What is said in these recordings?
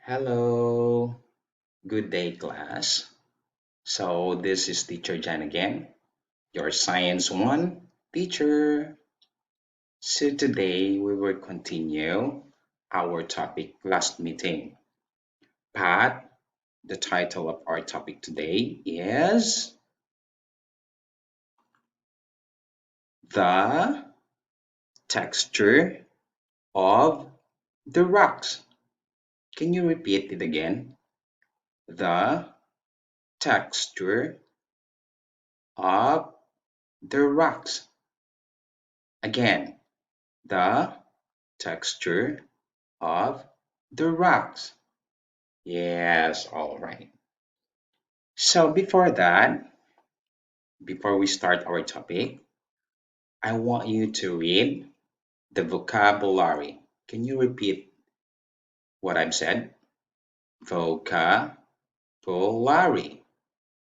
Hello, good day, class. So, this is Teacher Jan again, your Science 1 teacher. So, today we will continue our topic last meeting. But the title of our topic today is The Texture of the Rocks. Can you repeat it again? The texture of the rocks. Again, the texture of the rocks. Yes, all right. So before that, before we start our topic, I want you to read the vocabulary. Can you repeat what I've said? Vocabulary.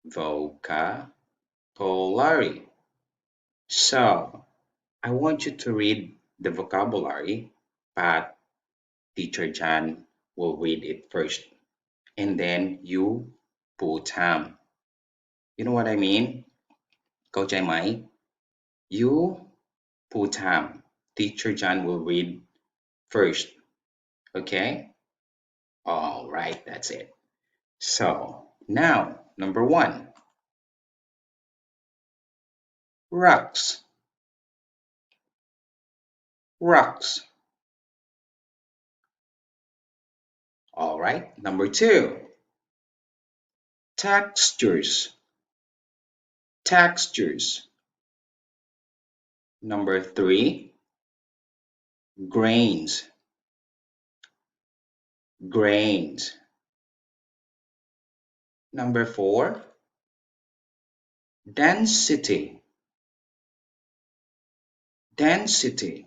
Vocabulary. So I want you to read the vocabulary, but Teacher Jan will read it first, and then you put time. You know what I mean? Câu trai máy. You put time. Teacher John will read first. Okay? All right, that's it. So now, number one, rocks. Rocks. All right. Number two, textures. Textures. Number three, grains. Grains. Number four, density. Density.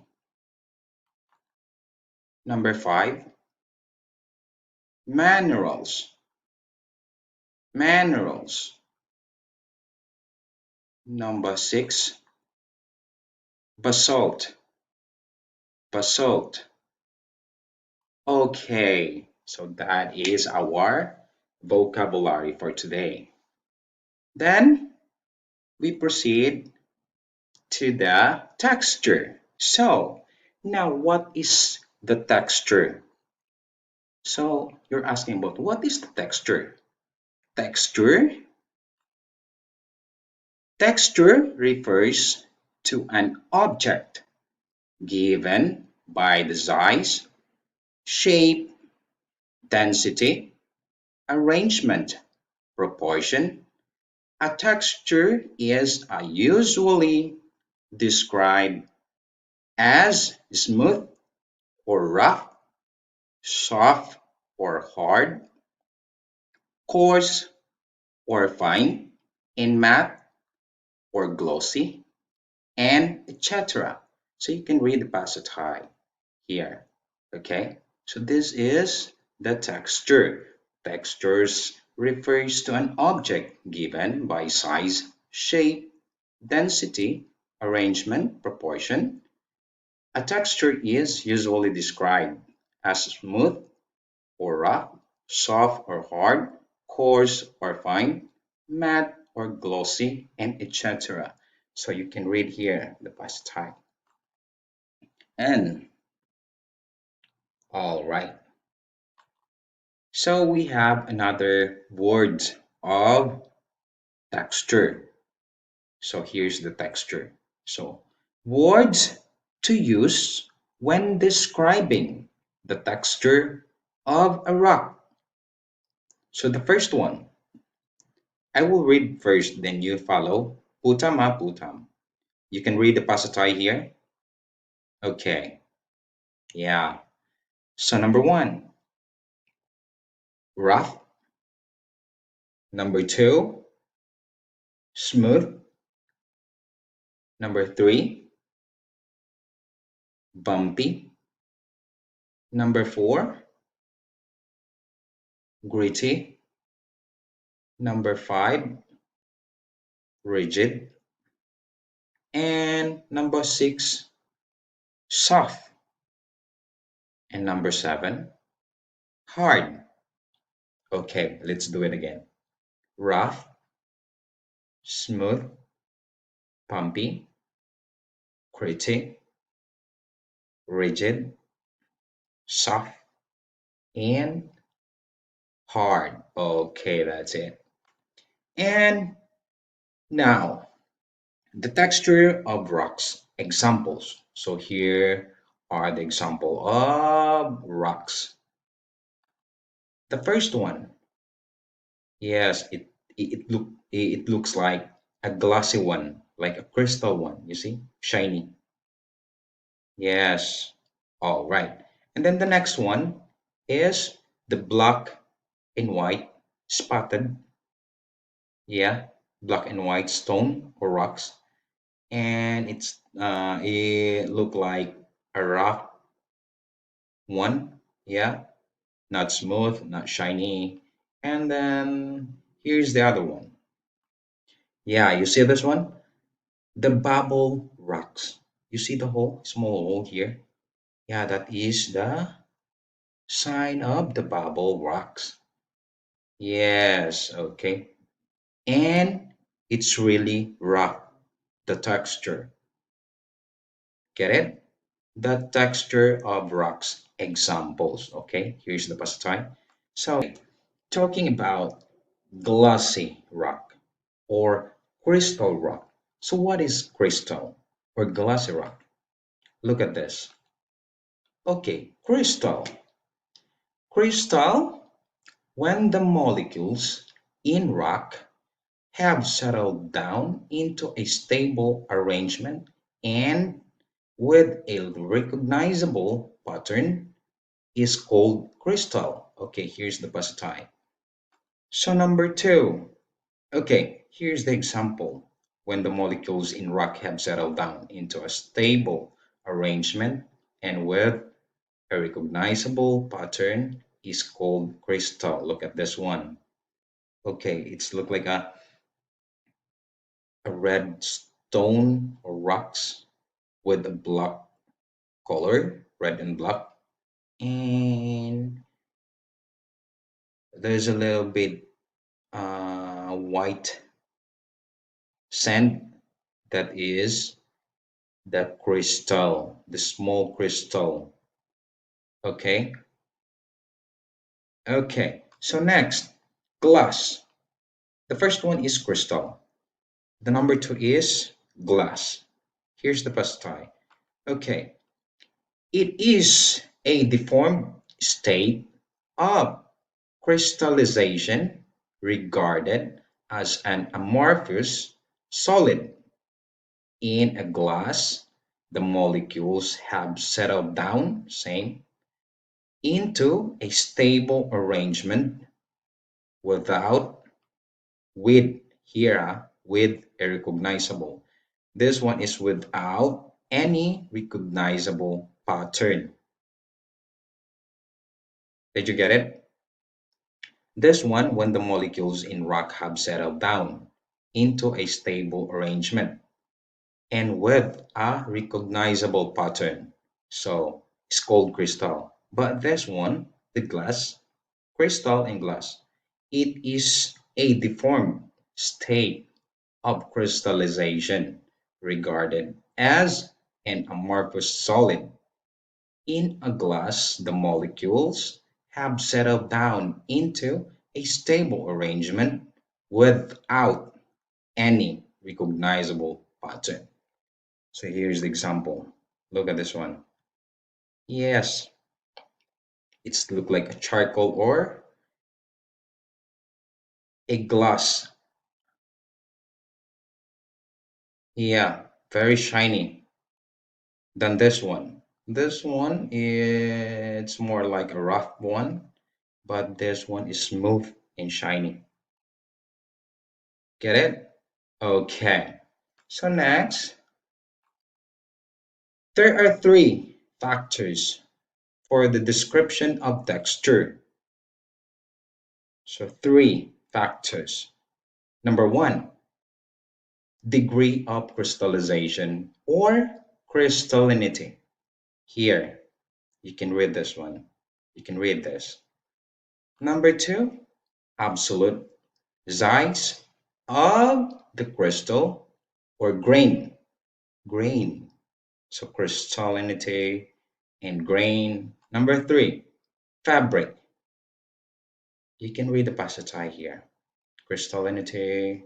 Number five, minerals. Minerals. Number six, basalt. Basalt. Okay, so that is our vocabulary for today. Then we proceed to the texture. So now what is the texture? So you're asking about what is the texture? Texture? Texture refers to an object given by the size, shape, density, arrangement, proportion. A texture is usually described as smooth or rough, soft or hard, coarse or fine, and matte or glossy, and etc. So you can read the passage here. Okay, so this is the texture. Textures refers to an object given by size, shape, density, arrangement, proportion. A texture is usually described as smooth or rough, soft or hard, coarse or fine, matte or glossy, and etc. So you can read here the past type. And all right. So we have another word of texture. So here's the texture. So words to use when describing the texture of a rock. So the first one, I will read first, then you follow. Putam ha putam. You can read the pasatay here. Okay, yeah. So number one, rough. Number two, smooth. Number three, bumpy. Number four, gritty. Number five, rigid. And number six, soft. And number seven, hard. Okay, let's do it again. Rough, smooth, pumpy, gritty, rigid, soft, and hard. Okay, that's it. And now, the texture of rocks. Examples. So here are the example of rocks. The first one, yes, it looks like a glossy one, like a crystal one. You see, shiny. Yes. All right. And then the next one is the black and white spotted. Yeah, black and white stone or rocks, and it look like a rock one. Yeah, not smooth, not shiny. And then here's the other one. Yeah, you see this one? The bubble rocks. You see the hole, small hole here? Yeah, that is the sign of the bubble rocks. Yes, okay. And it's really rough, the texture. Get it? The texture of rocks. Examples. Okay, here's the pastime. So, talking about glossy rock or crystal rock. So, what is crystal or glossy rock? Look at this. Okay, crystal. Crystal, when the molecules in rock have settled down into a stable arrangement and with a recognizable pattern is called crystal. Okay, here's the bus type. So number two. Okay, here's the example. When the molecules in rock have settled down into a stable arrangement and with a recognizable pattern is called crystal. Look at this one. Okay, it's look like a red stone or rocks with a black color, red and black. And there's a little bit white sand that is the crystal, the small crystal. Okay, okay. So next, glass. The first one is crystal. The number two is glass. Here's the pastille. Okay, it is a deformed state of crystallization regarded as an amorphous solid. In a glass, the molecules have settled down, same, into a stable arrangement without, with, here, with a recognizable. This one is without any recognizable pattern. Did you get it? This one, when the molecules in rock have settled down into a stable arrangement and with a recognizable pattern. So it's called crystal. But this one, the glass, crystal and glass, it is a deformed state of crystallization regarded as an amorphous solid. In a glass, the molecules have settled down into a stable arrangement without any recognizable pattern. So here's the example. Look at this one. Yes, it's look like a charcoal or a glass. Yeah, very shiny than this one. This one is more like a rough one, but this one is smooth and shiny. Get it? Okay. So next, there are three factors for the description of texture. So three factors. Number one, degree of crystallization or crystallinity. Here, you can read this one. You can read this. Number two, absolute size of the crystal or grain. So crystallinity and grain. Number three, fabric. You can read the passage here. Crystallinity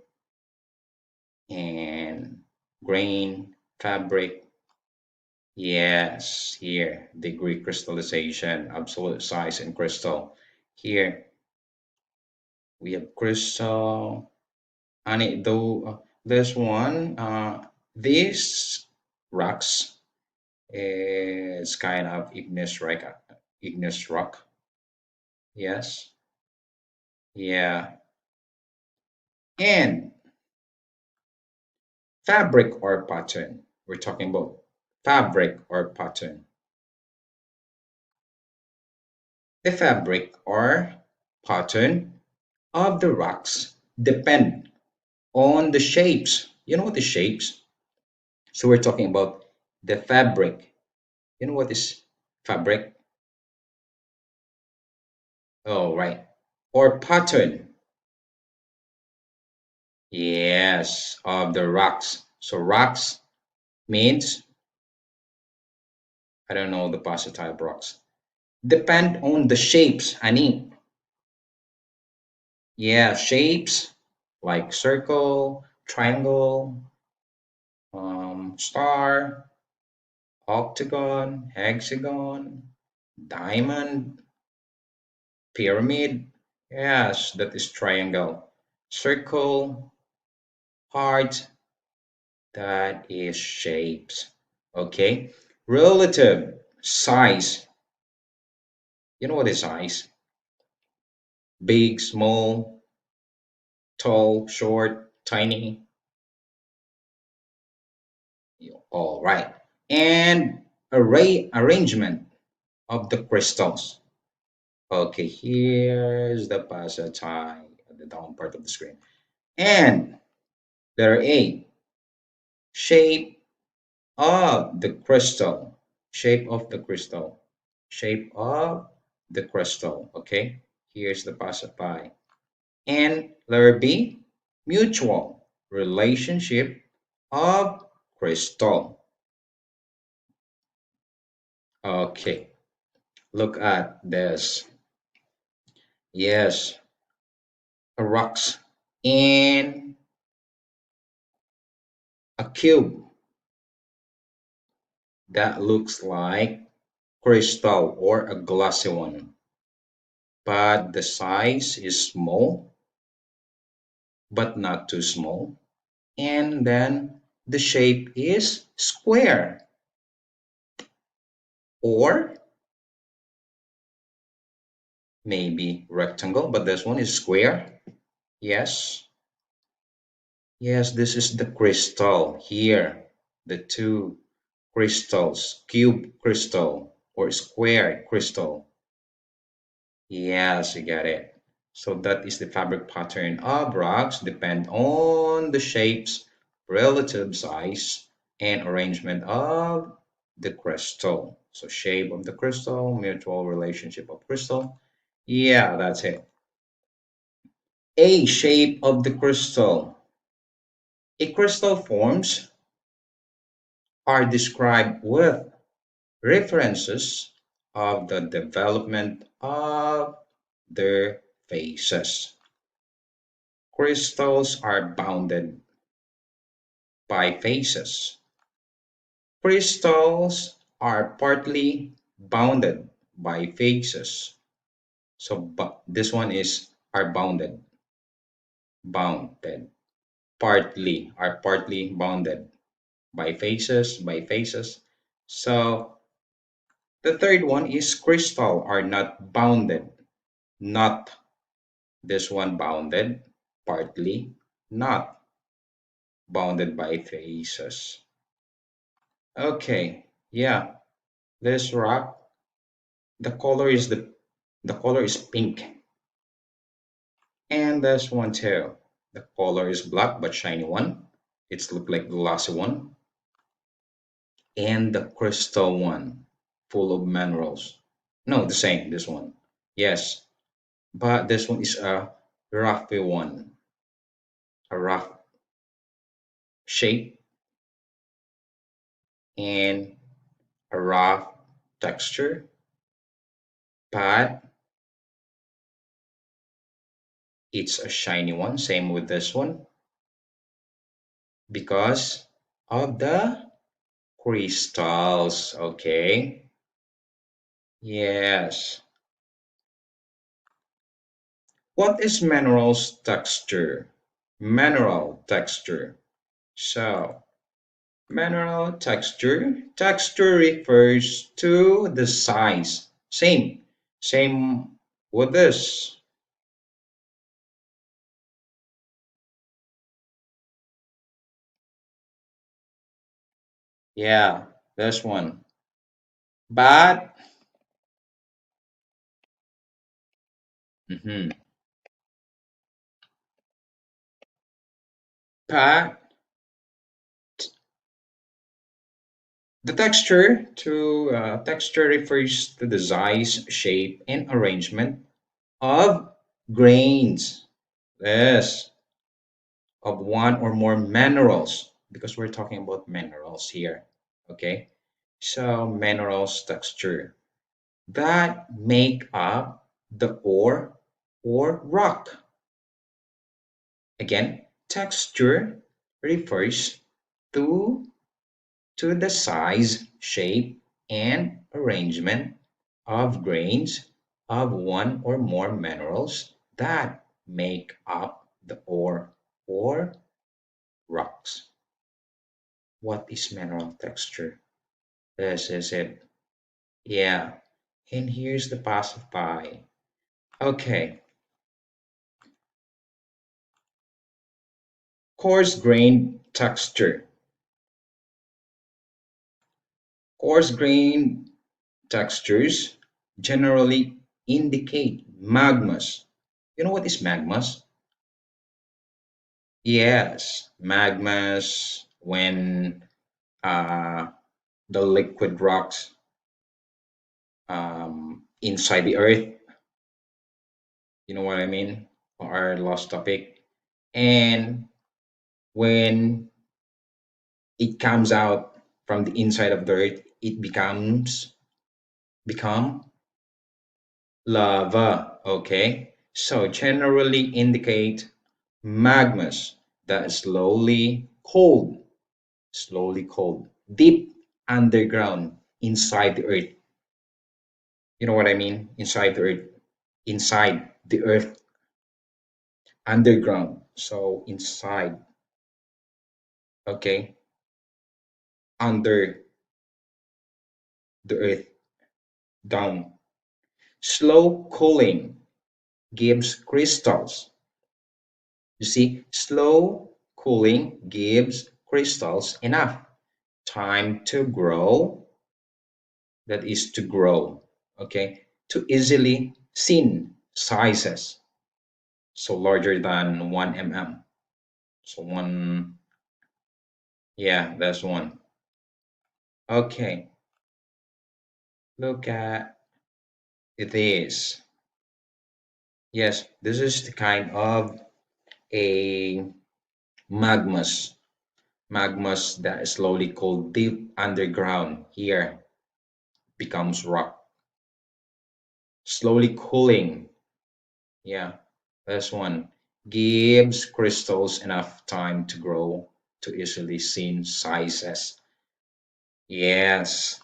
and grain, fabric. Yes, here, degree crystallization, absolute size in crystal. Here, we have crystal. And it, though, this one, these rocks is kind of igneous rock. Yes, yeah. And fabric or pattern. We're talking about fabric or pattern. The fabric or pattern of the rocks depend on the shapes. You know what the shapes? So we're talking about the fabric. You know what is fabric? Oh, right. Or pattern. Yes, of the rocks. So rocks means, I don't know the positive rocks. Depend on the shapes, Ani. Yeah, shapes like circle, triangle, star, octagon, hexagon, diamond, pyramid. Yes, that is triangle. Circle, heart, that is shapes. Okay. Relative size. You know what is size? Big, small, tall, short, tiny. All right. And arrangement of the crystals. Okay, here's the passage at the down part of the screen. And letter A, shape of the crystal. Shape of the crystal. Shape of the crystal. Okay, here's the passage. And letter B, mutual relationship of crystal. Okay, look at this. Yes, rocks in a cube that looks like crystal or a glossy one, but the size is small, but not too small. And then the shape is square or maybe rectangle, but this one is square. Yes, yes, this is the crystal here. The two crystals, cube crystal or square crystal. Yes, you get it. So that is the fabric pattern of rocks depend on the shapes, relative size, and arrangement of the crystal. So shape of the crystal, mutual relationship of crystal. Yeah, that's it. A shape of the crystal. A crystal forms are described with references of the development of their phases. Crystals are bounded by phases. Crystals are partly bounded by phases. So this one is are bounded. Partly bounded by phases. So the third one is crystal are not bounded, not this one bounded, partly not bounded by phases. Okay, yeah, this rock, the color is pink, and this one too. The color is black but shiny one. It's look like glossy one, and the crystal one, full of minerals. No, the same. This one, yes, but this one is a roughy one, a rough shape and a rough texture, but it's a shiny one. Same with this one because of the crystals. Okay. Yes. What is mineral's texture? Mineral texture. So, mineral texture. Texture refers to the size. Same with this. Yeah, this one. But, mhm, but the texture refers to the size, shape, and arrangement of grains. Yes, of one or more minerals because we're talking about minerals here. Okay, so minerals texture that make up the ore or rock. Again, texture refers to the size, shape, and arrangement of grains of one or more minerals that make up the ore or rocks. What is mineral texture? This is it. Yeah. And here's the pacify. Okay. Coarse grain texture. Coarse grain textures generally indicate magmas. You know what is magmas? Yes, magmas when uh, the liquid rocks inside the earth, you know what I mean? Our last topic. And when it comes out from the inside of the earth, it become lava. Okay, so generally indicate magmas that slowly cold, deep underground inside the earth. You know what I mean? Inside the earth, underground. So inside, okay, under the earth, down. Slow cooling gives crystals. You see, slow cooling gives crystals enough time to grow, that is to grow, okay, to easily seen sizes. So larger than 1 mm. So one, yeah, that's one. Okay, look at this. Yes, this is the kind of a magmas. Magmas that is slowly cooled deep underground here becomes rock. Slowly cooling. Yeah, that's one. Gives crystals enough time to grow to easily seen sizes. Yes.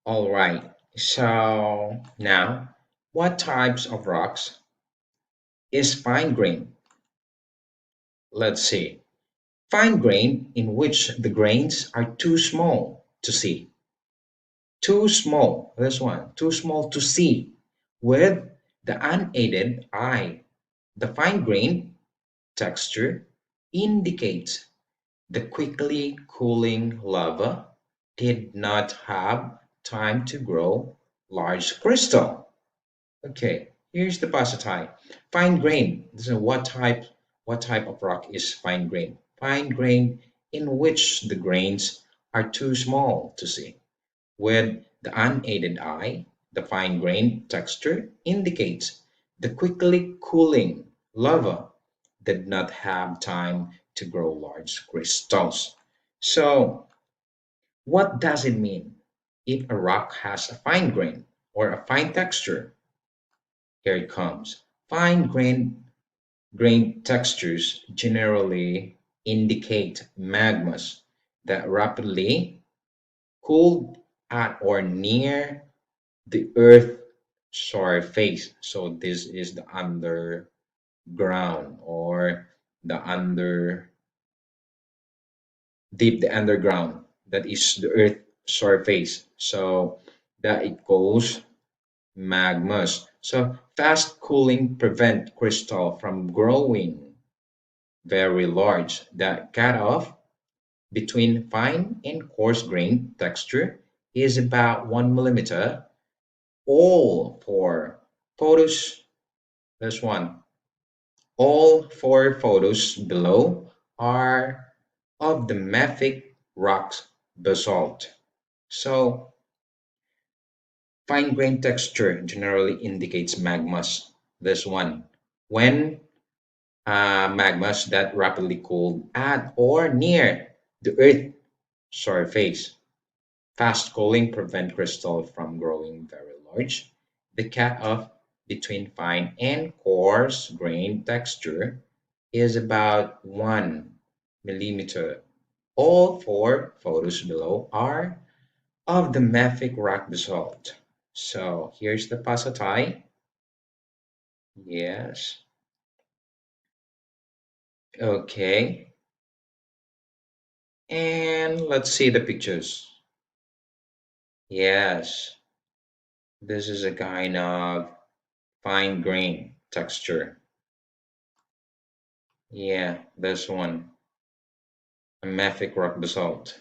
All right. So now, what types of rocks is fine grain? Let's see. Fine grain in which the grains are too small to see. Too small. This one. Too small to see with the unaided eye. The fine grain texture indicates the quickly cooling lava did not have time to grow large crystal. Okay, here's the positite. Fine grain. This is what type of rock is fine grain? Fine grain in which the grains are too small to see. With the unaided eye, the fine grain texture indicates The quickly cooling lava did not have time to grow large crystals. So, what does it mean if a rock has a fine grain or a fine texture? Here it comes. Grain textures generally indicate magmas that rapidly cooled at or near the Earth surface. So this is the underground or the the underground. That is the Earth surface. So that it goes magmas. So fast cooling prevent crystal from growing very large. The cutoff between fine and coarse grain texture is about 1 millimeter. All four photos, this one, all four photos below are of the mafic rocks basalt. So fine grain texture generally indicates magmas. This one, when magmas that rapidly cooled at or near the Earth surface. Fast cooling prevent crystal from growing very large. The cutoff between fine and coarse grain texture is about 1 millimeter. All four photos below are of the mafic rock basalt. So here's the pasatay. Yes. Okay. And let's see the pictures. Yes. This is a kind of fine grain texture. Yeah, this one, a mafic rock basalt.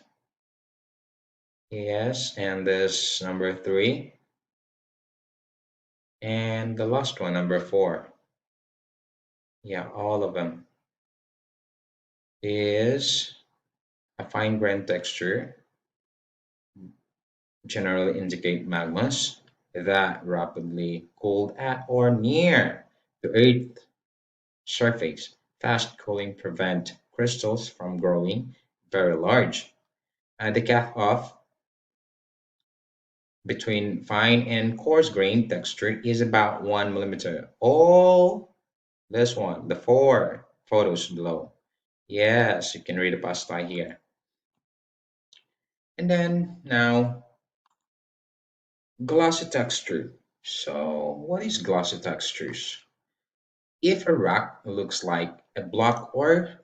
Yes, and this number three, and the last one, number four. Yeah, all of them is a fine grain texture, generally indicate magmas that rapidly cooled at or near the Earth surface. Fast cooling prevent crystals from growing very large. And the cutoff between fine and coarse grain texture is about 1 millimeter. All this one, the four photos below. Yes, you can read the pasta here. And then now glossy texture. So what is glossy textures? If a rock looks like a block or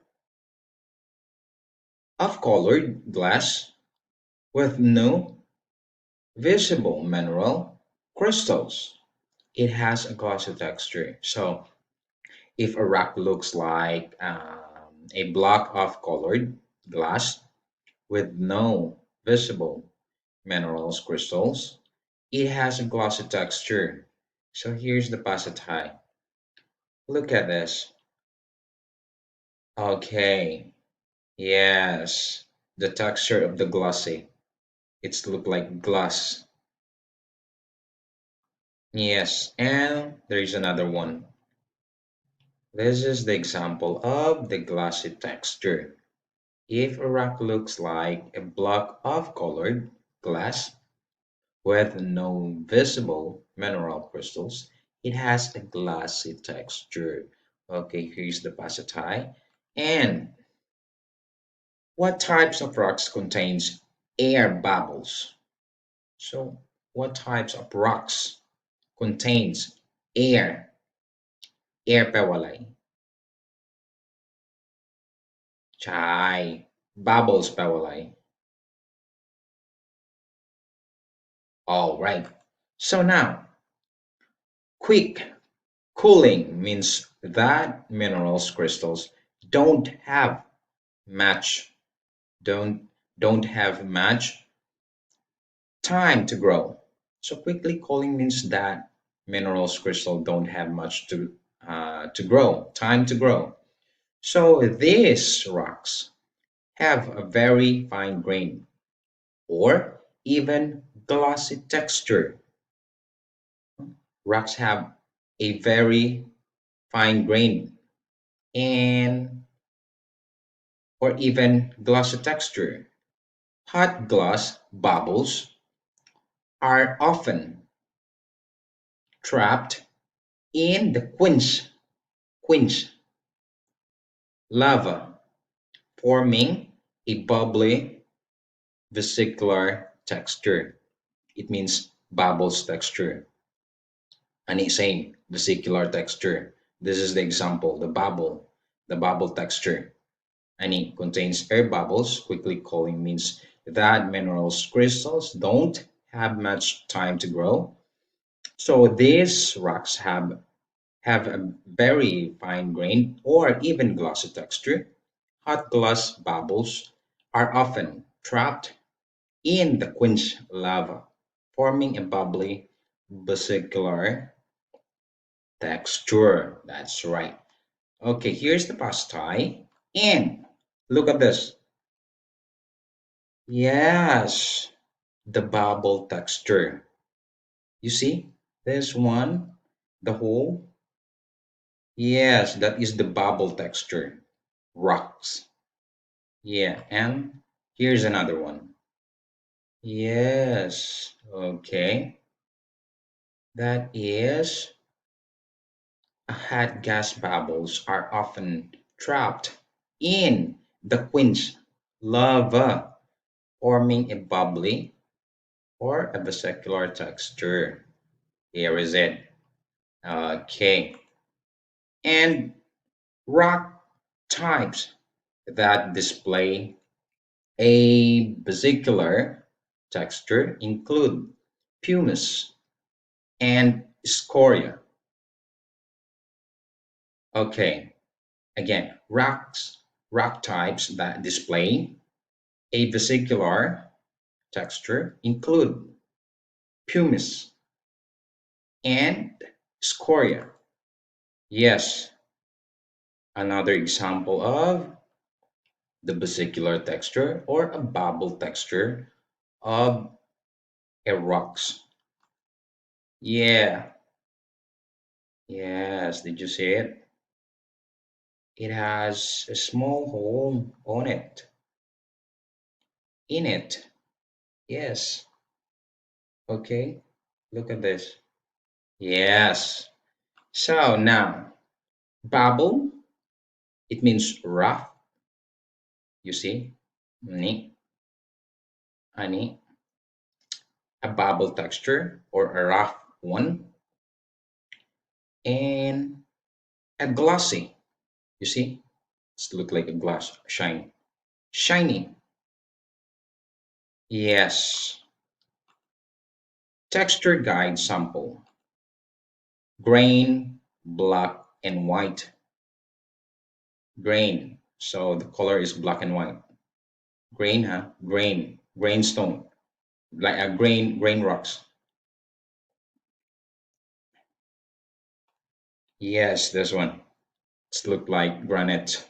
of colored glass with no visible mineral crystals, it has a glossy texture. So if a rock looks like a block of colored glass with no visible minerals crystals, it has a glossy texture. So here's the pasatay. Look at this. Okay, yes, the texture of the glossy. It's look like glass. Yes, and there is another one. This is the example of the glossy texture. If a rock looks like a block of colored glass with no visible mineral crystals, it has a glassy texture. Okay, here's the pasatay. And what types of rocks contains air bubbles? So, what types of rocks contains air, air pewalay? Chai, bubbles pewalay. All right. So now, quick cooling means that minerals crystals don't have much don't don't have much time to grow. So quickly cooling means that minerals crystal don't have much to grow, time to grow. So these rocks have a very fine grain or even glossy texture. Rocks have a very fine grain, and or even glossy texture. Hot glass bubbles are often trapped in the quench lava, forming a bubbly vesicular texture. It means bubbles texture. And it's saying vesicular texture. This is the example, the bubble texture. And it contains air bubbles. Quickly cooling means that minerals crystals don't have much time to grow. So these rocks have a very fine grained or even glossy texture. Hot glass bubbles are often trapped in the quench lava, forming a bubbly vesicular texture. That's right. Okay, here's the pastille. And look at this. Yes, the bubble texture. You see this one, the whole. Yes, that is the bubble texture. Rocks. Yeah, and here's another one. Yes, okay. That is hot gas bubbles are often trapped in the quench lava, forming a bubbly or a vesicular texture. Here is it. Okay. And rock types that display a vesicular texture include pumice and scoria. Okay, again, rock types that display a vesicular texture include pumice and scoria. Yes, another example of the vesicular texture or a bubble texture of a rocks. Yeah, yes, did you see it? It has a small hole on it, in it. Yes, okay, look at this. Yes. So now, bubble, it means rough, you see, ni, ani, a bubble texture or a rough one, and a glossy, you see, it's look like a glass, shiny. Yes. Texture guide sample, grain, black and white, grain. So the color is black and white. Grain, huh? Grain stone, like a grain rocks. Yes, this one. It's look like granite.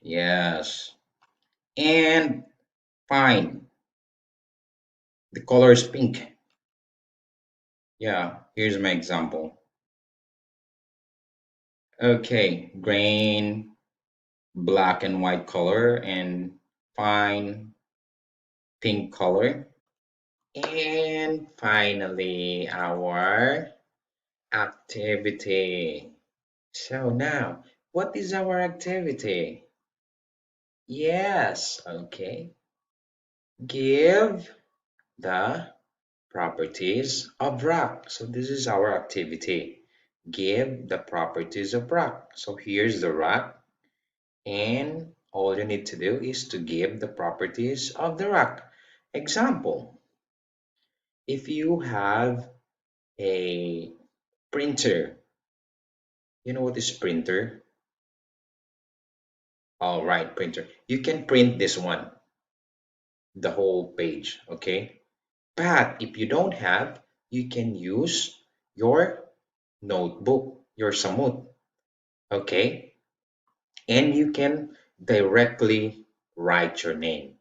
Yes. And fine. The color is pink. Yeah, here's my example. Okay, grain, black and white color, and fine pink color. And finally, our activity. So now, what is our activity? Yes, okay. Give the properties of rock. So this is our activity. Give the properties of rock. So here's the rock, and all you need to do is to give the properties of the rock. Example, if you have a printer, you know what is printer? All right, printer. You can print this one, the whole page, okay? But if you don't have, you can use your notebook, your samut, okay? And you can directly write your name,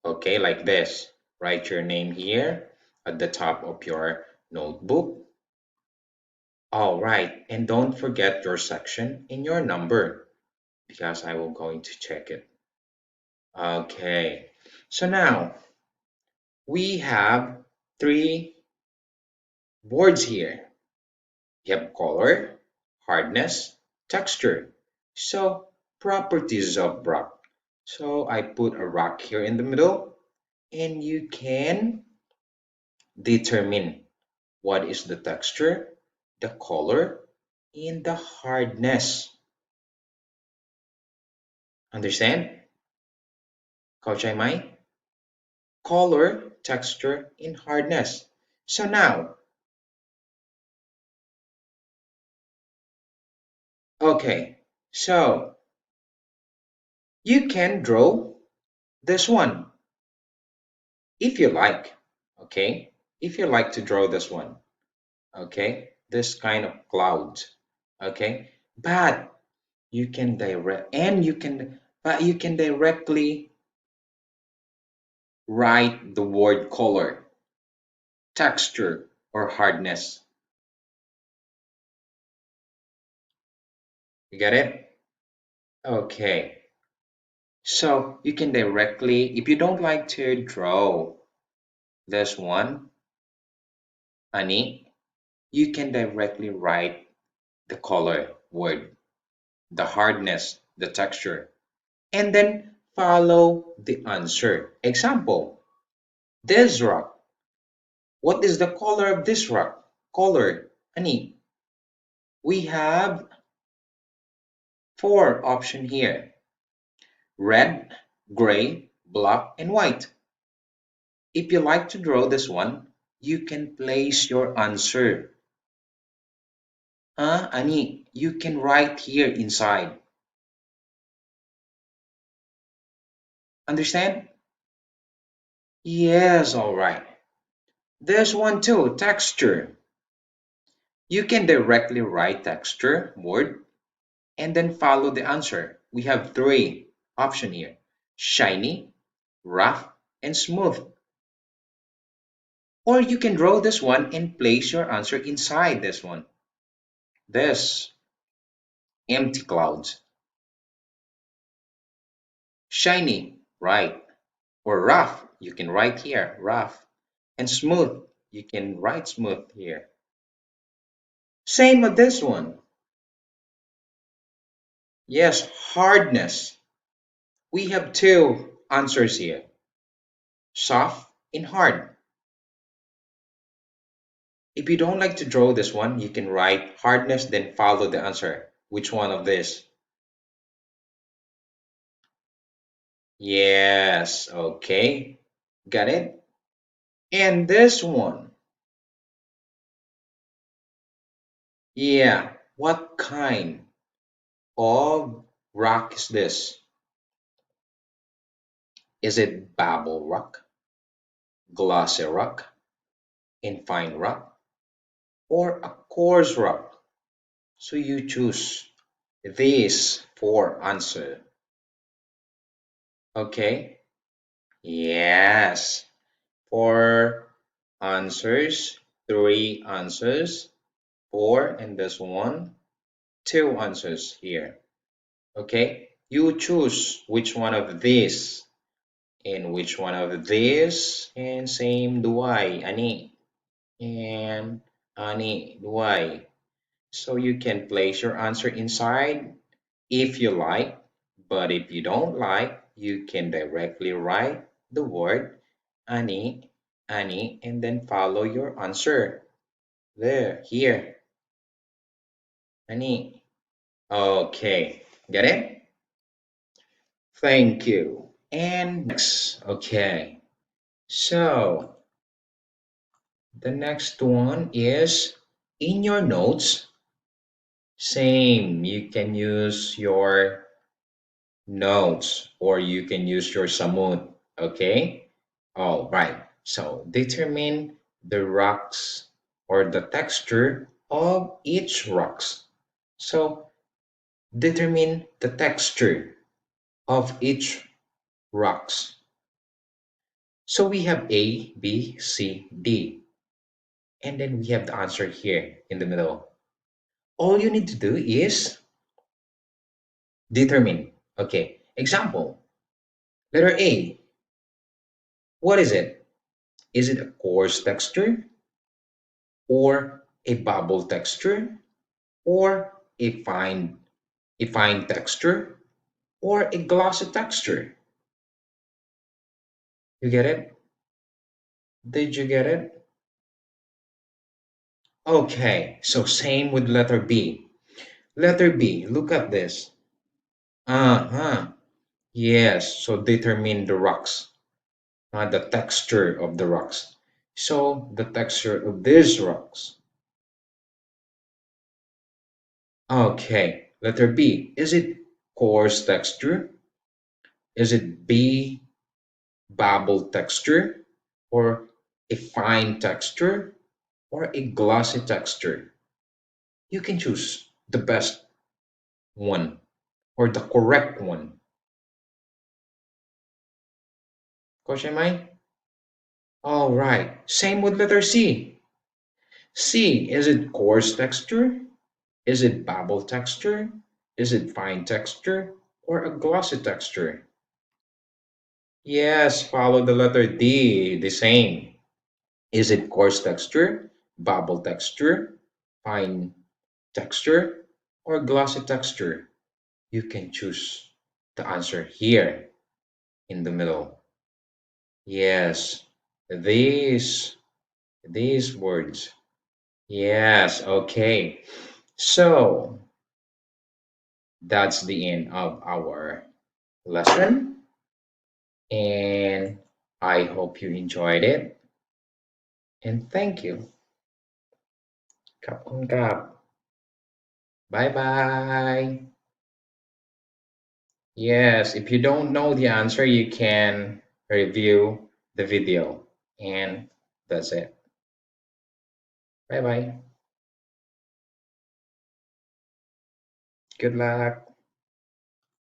okay? Like this. Write your name here at the top of your notebook. All right, and don't forget your section and your number because I will going to check it. Okay, so now we have three boards here. We have color, hardness, texture. So properties of rock. So I put a rock here in the middle and you can determine what is the texture, the color, and the hardness. Understand? Coach Mai? Color, texture, and hardness. So now, okay, so you can draw this one if you like, okay? If you like to draw this one, okay? This kind of cloud, okay? But you can direct and you can but you can directly write the word color, texture, or hardness. You get it? Okay. So you can directly, if you don't like to draw this one, Ani, you can directly write the color word, the hardness, the texture, and then follow the answer. Example, this rock. What is the color of this rock? Color, Ani. We have four options here. Red, gray, black, and white. If you like to draw this one, you can place your answer. Ani, you can write here inside. Understand? Yes, all right. There's one too, texture. You can directly write texture word and then follow the answer. We have three options here. Shiny, rough, and smooth. Or you can draw this one and place your answer inside this one. This empty clouds. Shiny, right. Or rough, you can write here, rough. And smooth, you can write smooth here. Same with this one. Yes, hardness. We have two answers here, soft and hard. If you don't like to draw this one, you can write hardness, then follow the answer. Which one of this? Yes, okay. Got it? And this one. Yeah, what kind of rock is this? Is it bubble rock, glossy rock, and fine rock, or a coarse rock? So you choose these four answers. Okay? Yes. Four answers, three answers, four, and this one, two answers here. Okay? You choose which one of these and which one of these, and same do I, Ani, and Ani do I. So you can place your answer inside if you like, but if you don't like, you can directly write the word Ani, Ani, and then follow your answer. There, here, Ani. Okay, get it? Thank you. And next, okay. So the next one is in your notes. Same, you can use your notes or you can use your samut. Okay? All right. So determine the rocks or the texture of each rocks. So determine the texture of each rocks. So we have A, B, C, D, and then we have the answer here in the middle. all you need to do is determine. Okay, example, letter A. What is it? Is it a coarse texture or a bubble texture or a fine texture or a glossy texture? You get it? Did you get it? Okay, so same with letter B. Letter B, look at this. Uh-huh. Yes, so determine the rocks, the texture of the rocks. So the texture of these rocks. Okay, letter B. Is it coarse texture? Is it B, bubble texture? Or a fine texture? Or a glossy texture? You can choose the best one or the correct one. Coach, am I? All right. Same with letter C. C, is it coarse texture? Is it bubble texture? Is it fine texture? Or a glossy texture? Yes, follow the letter D, the same. Is it coarse texture, bubble texture, fine texture, or glossy texture? You can choose the answer here in the middle. Yes, these these words. Yes, okay. So that's the end of our lesson, and I hope you enjoyed it. And thank you. ขอบคุณครับ Bye bye. Yes, if you don't know the answer, you can review the video. And that's it. Bye bye. Good luck.